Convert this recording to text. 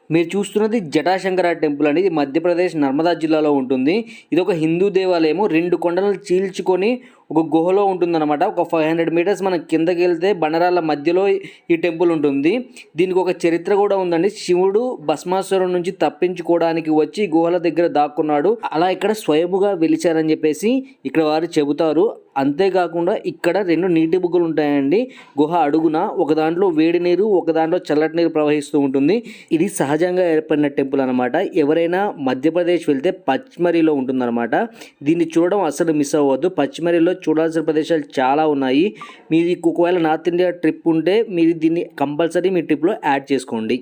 మీరు చూస్తున్నది జటాశంకర టెంపుల్ అండి. ఇది మధ్యప్రదేశ్ నర్మదా జిల్లాలో ఉంటుంది. ఇది ఒక హిందూ దేవాలయము. 2 కొండలను చీల్చుకొని ఒక గుహలో ఉంటుందన్నమాట. ఒక 500 మీటర్స్ మనం కిందకి వెళ్తే బండరాళ్ళ మధ్యలో ఈ టెంపుల్ ఉంటుంది. దీనికి ఒక చరిత్ర కూడా ఉందండి. శివుడు భస్మాసురం నుంచి తప్పించుకోవడానికి వచ్చి గుహల దగ్గర దాక్కున్నాడు. అలా ఇక్కడ స్వయముగా వెలిచారని చెప్పేసి ఇక్కడ వారు చెబుతారు. అంతేకాకుండా ఇక్కడ 2 నీటి బుగ్గలు ఉంటాయండి గుహ అడుగున. ఒక దాంట్లో వేడి నీరు, ఒక దాంట్లో చల్లటి నీరు ప్రవహిస్తూ ఉంటుంది. ఇది సహజంగా ఏర్పడిన టెంపుల్ అనమాట. ఎవరైనా మధ్యప్రదేశ్ వెళ్తే పచ్మరిలో ఉంటుందన్నమాట. దీన్ని చూడడం అసలు మిస్ అవ్వద్దు. పచ్మరిలో చూడాల్సిన ప్రదేశాలు చాలా ఉన్నాయి. మీది ఒకవేళ నార్త్ ఇండియా ట్రిప్ ఉంటే మీరు దీన్ని కంపల్సరీ మీ ట్రిప్లో యాడ్ చేసుకోండి.